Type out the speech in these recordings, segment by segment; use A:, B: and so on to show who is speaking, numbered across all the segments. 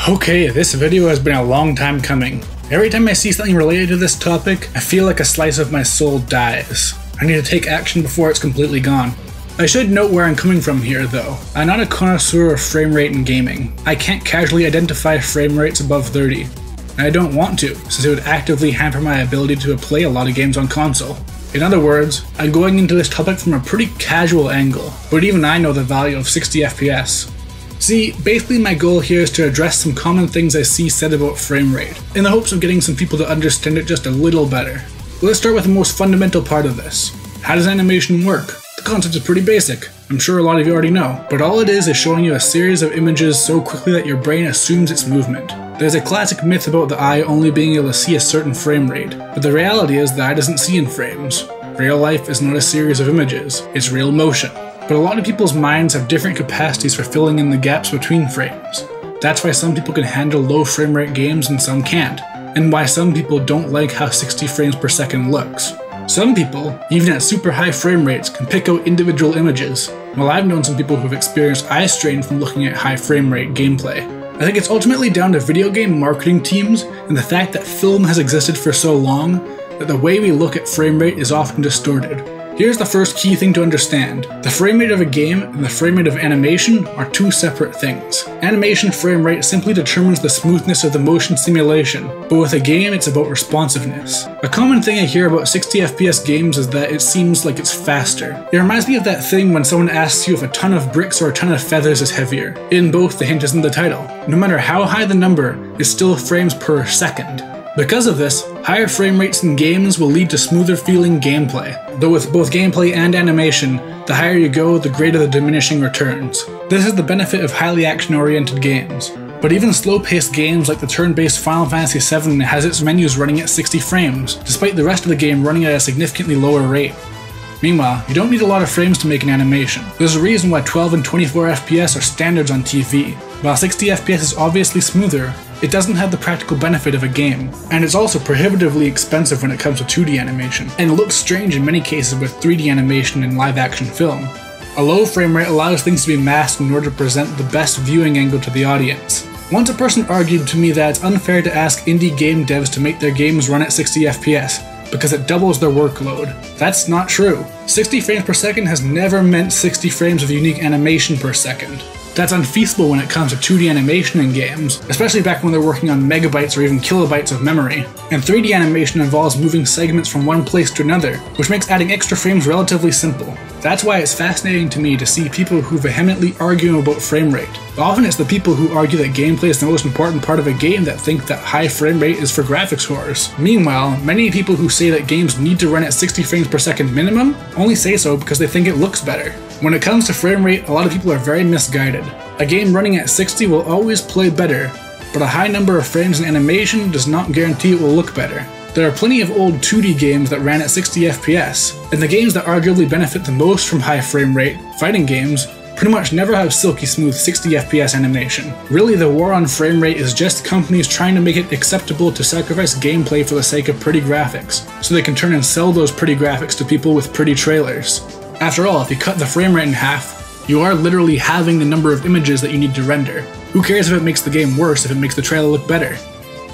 A: Okay, this video has been a long time coming. Every time I see something related to this topic, I feel like a slice of my soul dies. I need to take action before it's completely gone. I should note where I'm coming from here though. I'm not a connoisseur of frame rate in gaming. I can't casually identify frame rates above 30. And I don't want to, since it would actively hamper my ability to play a lot of games on console. In other words, I'm going into this topic from a pretty casual angle, but even I know the value of 60 FPS. See, basically my goal here is to address some common things I see said about frame rate, in the hopes of getting some people to understand it just a little better. Let's start with the most fundamental part of this. How does animation work? The concept is pretty basic. I'm sure a lot of you already know, but all it is showing you a series of images so quickly that your brain assumes it's movement. There's a classic myth about the eye only being able to see a certain frame rate, but the reality is the eye doesn't see in frames. Real life is not a series of images, it's real motion. But a lot of people's minds have different capacities for filling in the gaps between frames. That's why some people can handle low frame rate games and some can't, and why some people don't like how 60 frames per second looks. Some people, even at super high frame rates, can pick out individual images, while I've known some people who've experienced eye strain from looking at high frame rate gameplay. I think it's ultimately down to video game marketing teams and the fact that film has existed for so long that the way we look at frame rate is often distorted. Here's the first key thing to understand. The frame rate of a game and the frame rate of animation are two separate things. Animation frame rate simply determines the smoothness of the motion simulation, but with a game it's about responsiveness. A common thing I hear about 60 FPS games is that it seems like it's faster. It reminds me of that thing when someone asks you if a ton of bricks or a ton of feathers is heavier. In both, the hint is in the title. No matter how high the number, it's still frames per second. Because of this, higher frame rates in games will lead to smoother feeling gameplay, though with both gameplay and animation, the higher you go, the greater the diminishing returns. This is the benefit of highly action-oriented games. But even slow-paced games like the turn-based Final Fantasy VII has its menus running at 60 frames, despite the rest of the game running at a significantly lower rate. Meanwhile, you don't need a lot of frames to make an animation. There's a reason why 12 and 24 FPS are standards on TV. While 60 FPS is obviously smoother, it doesn't have the practical benefit of a game, and it's also prohibitively expensive when it comes to 2D animation, and looks strange in many cases with 3D animation and live-action film. A low frame rate allows things to be masked in order to present the best viewing angle to the audience. Once a person argued to me that it's unfair to ask indie game devs to make their games run at 60 FPS, because it doubles their workload. That's not true. 60 frames per second has never meant 60 frames of unique animation per second. That's unfeasible when it comes to 2D animation in games, especially back when they're working on megabytes or even kilobytes of memory. And 3D animation involves moving segments from one place to another, which makes adding extra frames relatively simple. That's why it's fascinating to me to see people who vehemently argue about frame rate. Often it's the people who argue that gameplay is the most important part of a game that think that high frame rate is for graphics whores. Meanwhile, many people who say that games need to run at 60 frames per second minimum only say so because they think it looks better. When it comes to frame rate, a lot of people are very misguided. A game running at 60 will always play better, but a high number of frames in animation does not guarantee it will look better. There are plenty of old 2D games that ran at 60 FPS, and the games that arguably benefit the most from high frame rate, fighting games, pretty much never have silky smooth 60 FPS animation. Really, the war on frame rate is just companies trying to make it acceptable to sacrifice gameplay for the sake of pretty graphics, so they can turn and sell those pretty graphics to people with pretty trailers. After all, if you cut the frame rate in half, you are literally halving the number of images that you need to render. Who cares if it makes the game worse if it makes the trailer look better?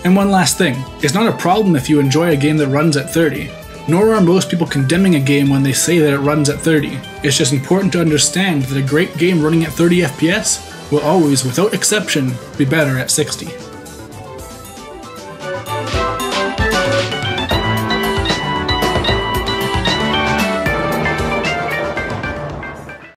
A: And one last thing, it's not a problem if you enjoy a game that runs at 30. Nor are most people condemning a game when they say that it runs at 30. It's just important to understand that a great game running at 30 FPS will always, without exception, be better at 60.